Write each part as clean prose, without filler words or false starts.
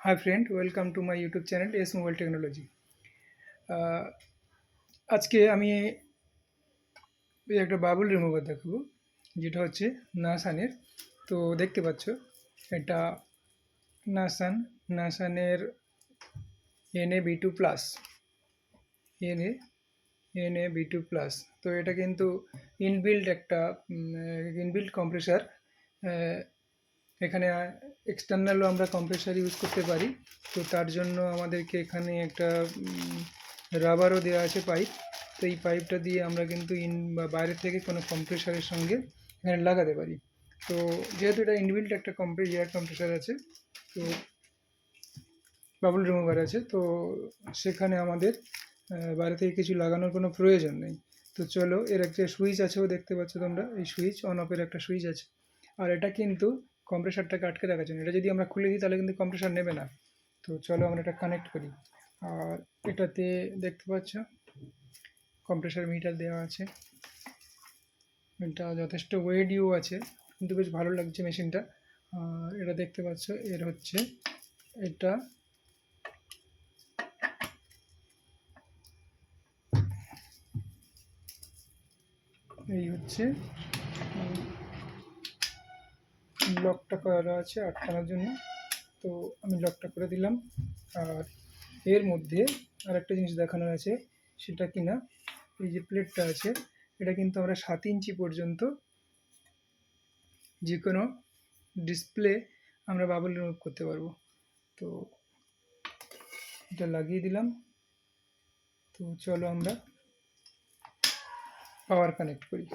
Hi friend, welcome to my YouTube channel S Mobile Technology. আজকে আমি এই একটা বাবল রিমুভার দেখাবো, যেটা হচ্ছে নাসানের। তো দেখতে পাচ্ছ এটা নাসানের NA B2 plus NA B2 plus. তো এটা কিন্তু ইনবিল্ট কম্প্রেসার। এখানে এক্সটার্নালও আমরা কম্প্রেসার ইউজ করতে পারি। তো তার জন্য আমাদেরকে এখানে একটা রাবারও দেওয়া আছে, পাইপ। তো এই পাইপটা দিয়ে আমরা কিন্তু বাইরে থেকে কোনো কম্প্রেসারের সঙ্গে এখানে লাগাতে পারি। তো যেহেতু এটা ইনবিল্ট একটা এয়ার কম্প্রেসার আছে, তো বাবল রিমুভার আছে, তো সেখানে আমাদের বাইরে থেকে কিছু লাগানোর কোনো প্রয়োজন নেই। তো চলো, এর একটা সুইচ আছেও, দেখতে পাচ্ছ তোমরা, এই সুইচ অন অফের একটা সুইচ আছে। আর এটা কিন্তু কম্প্রেসারটাকে আটকে রাখার জন্য। এটা যদি আমরা খুলে দিই তাহলে কিন্তু কম্প্রেসার নেবে না। তো চলো আমরা এটা কানেক্ট করি। আর এটাতে দেখতে পাচ্ছ কম্প্রেসার মিটার দেওয়া আছে। এটা যথেষ্ট ওয়েটও আছে, কিন্তু বেশ ভালো লাগছে মেশিনটা। আর এটা দেখতে পাচ্ছ, এর হচ্ছে এটা এই হচ্ছে লকটা করা আছে আটকানোর জন্য। তো আমি লকটা করে দিলাম। আর এর মধ্যে আর একটা জিনিস দেখানোর আছে, সেটা কিনা এই যে প্লেটটা আছে, এটা কিন্তু আমরা 7 ইঞ্চি পর্যন্ত যে কোনো ডিসপ্লে আমরা বাবল রিমুভ করতে পারবো। তো এটা লাগিয়ে দিলাম। তো চলো আমরা পাওয়ার কানেক্ট করি।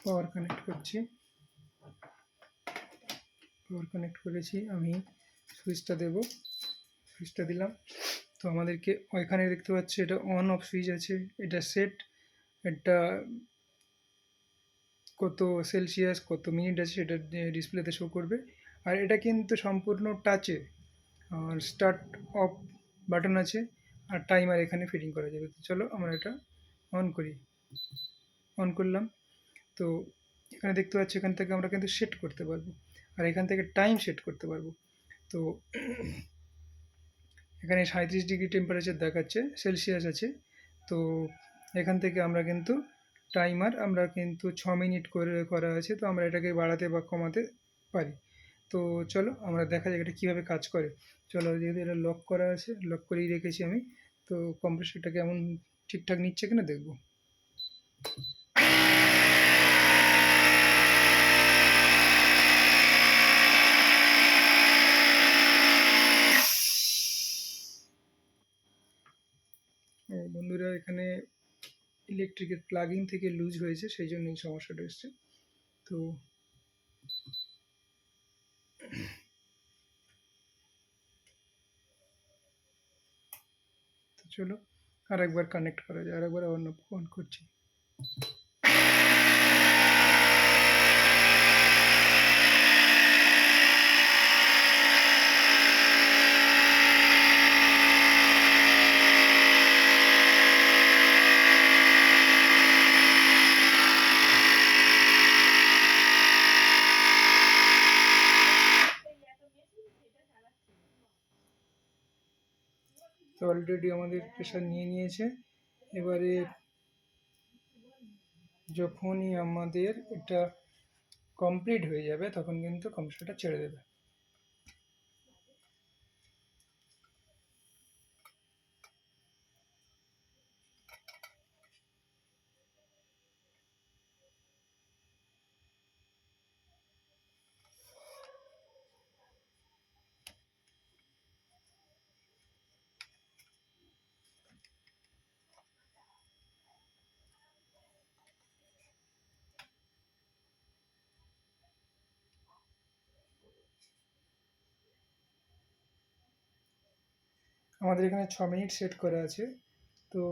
পাওয়ার কানেক্ট করছি। পাওয়ার কানেক্ট করেছি, আমি সুইচটা দেব। সুইচটা দিলাম। তো আমাদেরকে ওইখানে দেখতে পাচ্ছি এটা অন অফ সুইচ আছে, এটা সেট, এটা কত সেলসিয়াস কত মিনিট আছে সেটা ডিসপ্লেতে শো করবে। আর এটা কিন্তু সম্পূর্ণ টাচে। আর স্টার্ট অফ বাটন আছে, আর টাইমার এখানে ফিটিং করা যাবে। তো চলো আমরা এটা অন করি। অন করলাম। তো এখানে দেখতে পাচ্ছি, এখান থেকে আমরা কিন্তু সেট করতে পারবো, আর এখান থেকে টাইম সেট করতে পারবো। তো এখানে 37 ডিগ্রি টেম্পারেচার দেখাচ্ছে, সেলসিয়াস আছে। তো এখান থেকে আমরা কিন্তু টাইমার আমরা কিন্তু 6 মিনিট করে করা আছে, তো আমরা এটাকে বাড়াতে বা কমাতে পারি। তো চলো আমরা দেখা যাক এটা কীভাবে কাজ করে। চলো, যেহেতু এটা লক করা আছে, লক করেই রেখেছি আমি। তো কম্প্রেসারটা কেমন ঠিকঠাক নিচ্ছে কিনা দেখবো। বন্ধুরা, এখানে ইলেকট্রিকের প্লাগিং থেকে লুজ হয়েছে, সেই জন্য এই সমস্যাটা এসছে। তো চলো আরেকবার কানেক্ট করা যায়, আরেকবার অন করছি। তো অলরেডি আমাদের প্রেশার নিয়ে নিয়েছে। এবারে যখনই আমাদের এটা কমপ্লিট হয়ে যাবে, তখন কিন্তু কম্প্রেসারটা ছেড়ে দেবে। আমাদের এখানে 6 মিনিট সেট করা আছে। তো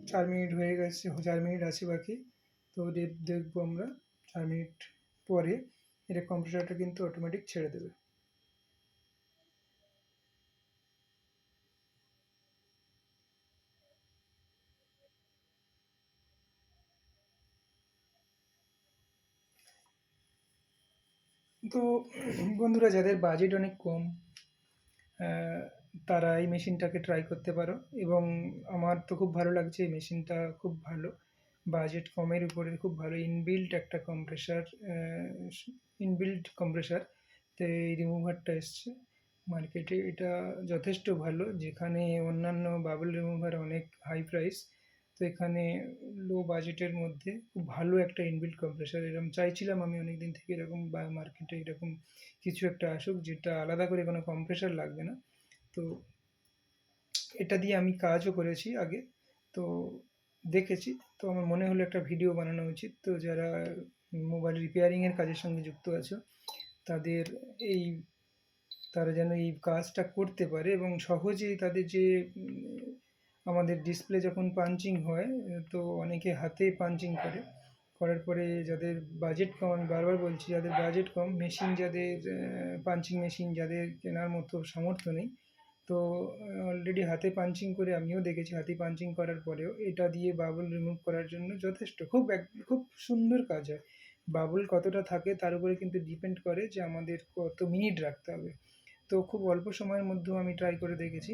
4 মিনিট হয়ে গেছে, 4 মিনিট আছে বাকি। তো দেখবো আমরা 4 মিনিট পরে এটা কম্প্রেসারটা কিন্তু অটোমেটিক ছেড়ে দেবে। তো বন্ধুরা, যাদের বাজেট অনেক কম, তারা এই মেশিনটাকে ট্রাই করতে পারো। এবং আমার তো খুব ভালো লাগছে, এই মেশিনটা খুব ভালো, বাজেট কমের উপরে খুব ভালো ইনবিল্ট একটা কম্প্রেসার, ইনবিল্ট কম্প্রেসার। তো এই রিমুভারটা এসছে মার্কেটে, এটা যথেষ্ট ভালো। যেখানে অন্যান্য বাবল রিমুভার অনেক হাই প্রাইস, তো এখানে লো বাজেটের মধ্যে খুব ভালো একটা ইনবিল্ট কম্প্রেসার। এরকম চাইছিলাম আমি অনেক দিন থেকে, এরকম বা মার্কেটে এরকম কিছু একটা আসুক যেটা আলাদা করে কোনো কম্প্রেসার লাগবে না। তো এটা দিয়ে আমি কাজও করেছি আগে, তো দেখেছি, তো আমার মনে হলো একটা ভিডিও বানানো উচিত। তো যারা মোবাইল রিপেয়ারিংয়ের কাজের সঙ্গে যুক্ত আছো, তাদের এই তারা যেন এই কাজটা করতে পারে এবং সহজেই তাদের যে আমাদের ডিসপ্লে যখন পাঞ্চিং হয়, তো অনেকে হাতে পাঞ্চিং করে, করার পরে যাদের বাজেট কম, আমি বারবার বলছি, যাদের বাজেট কম, মেশিন যাদের পাঞ্চিং মেশিন যাদের কেনার মতো সামর্থ্য নেই, তো অলরেডি হাতে পাঞ্চিং করে আমিও দেখেছি, হাতে পাঞ্চিং করার পরেও এটা দিয়ে বাবল রিমুভ করার জন্য যথেষ্ট, খুব সুন্দর কাজ হয়। বাবল কতটা থাকে তার উপরে কিন্তু ডিপেন্ড করে যে আমাদের কত মিনিট রাখতে হবে। তো খুব অল্প সময়ের মধ্যেও আমি ট্রাই করে দেখেছি,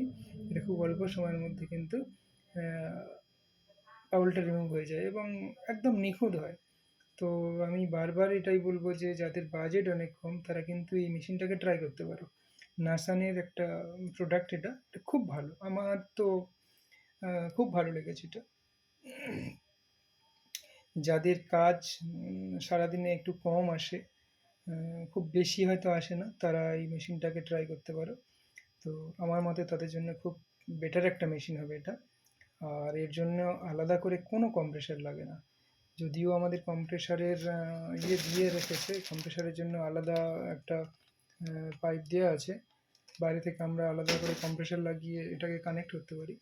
এটা খুব অল্প সময়ের মধ্যে কিন্তু বাবলটা রিমুভ হয়ে যায় এবং একদম নিখুঁত হয়। তো আমি বারবার এটাই বলবো যে যাদের বাজেট অনেক কম, তারা কিন্তু এই মেশিনটাকে ট্রাই করতে পারো। নাসানের একটা প্রোডাক্ট, এটা খুব ভালো, আমার তো খুব ভালো লেগেছে এটা। যাদের কাজ সারাদিনে একটু কম আসে, খুব বেশি হয়তো আসে না, তারা এই মেশিনটাকে ট্রাই করতে পারো। তো আমার মতে তাদের জন্য খুব বেটার একটা মেশিন হবে এটা। আর এর জন্য আলাদা করে কোনো কম্প্রেসার লাগে না। যদিও আমাদের কম্প্রেসারের ইয়ে দিয়ে রেখেছে, কম্প্রেসারের জন্য আলাদা একটা পাইপ দেওয়া আছে, বাইরে থেকে আমরা আলাদা করে কম্প্রেসার লাগিয়ে এটাকে কানেক্ট করতে পারি।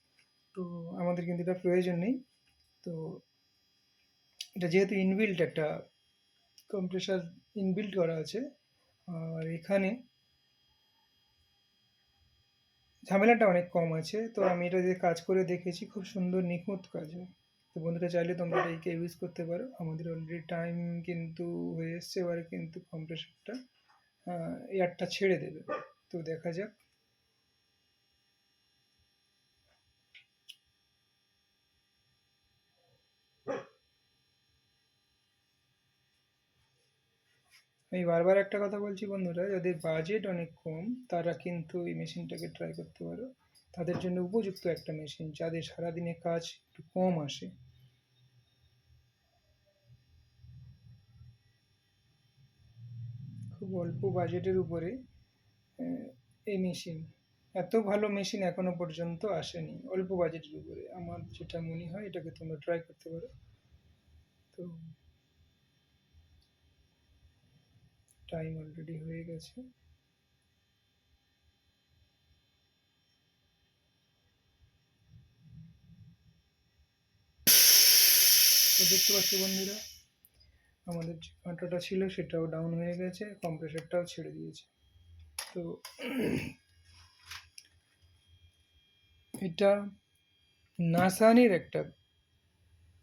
তো আমাদের কিন্তু এটা প্রয়োজন নেই। তো এটা যেহেতু ইনবিল্ট একটা কম্প্রেসার ইনবিল্ট করা আছে, আর এখানে ঝামেলাটা অনেক কম আছে। তো আমি এটা দিয়ে কাজ করে দেখেছি, খুব সুন্দর নিখুঁত কাজ হয়। তো বন্ধুরা, চাইলে তোমরা এটাকে ইউজ করতে পারো। আমাদের অলরেডি টাইম কিন্তু হয়ে এসছে, এবারে কিন্তু কম্প্রেসারটা এয়ারটা ছেড়ে দেবে। তো দেখা যাক। আমি বারবার একটা কথা বলছি বন্ধুরা, যাদের বাজেট অনেক কম, তারা কিন্তু এই মেশিনটাকে ট্রাই করতে পারো। তাদের জন্য উপযুক্ত একটা মেশিন, যাদের সারাদিনে কাজ একটু কম আসে। খুব অল্প বাজেটের উপরে এই মেশিন, এত ভালো মেশিন এখনো পর্যন্ত আসেনি অল্প বাজেটের উপরে। আমার যেটা মনে হয়, এটাকে তোমরা ট্রাই করতে পারো। তো টাইম অলরেডি হয়ে গেছে। তো দেখতে পাচ্ছ বন্ধুরা, আমাদের যে কাঁটাটা ছিল সেটাও ডাউন হয়ে গেছে, কম্প্রেসারটাও ছেড়ে দিয়েছে। তো এটা নাসানের একটা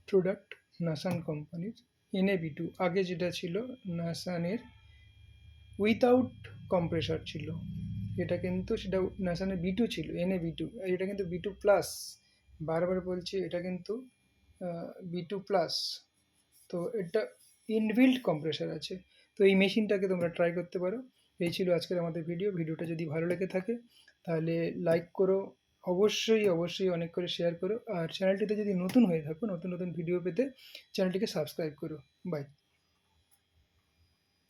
প্রোডাক্ট, নাসান কোম্পানির NA B2। আগে যেটা ছিল নাসানের উইথাউট কম্প্রেসার ছিল, এটা কিন্তু সেটা নাসানের B2 ছিল, NA B2। এটা কিন্তু B2+, বারবার বলছি, এটা কিন্তু B2+। তো এটা ইনবিল্ট কম্প্রেসার আছে। তো এই মেশিনটাকে তোমরা ট্রাই করতে পারো। এই ছিল আজকের আমাদের ভিডিওটা যদি ভালো লেগে থাকে তাহলে লাইক করো, অবশ্যই অবশ্যই অনেক করে শেয়ার করো, আর চ্যানেলটিতে যদি নতুন হয়ে থাকো, নতুন নতুন ভিডিও পেতে চ্যানেলটিকে সাবস্ক্রাইব করো। বাই।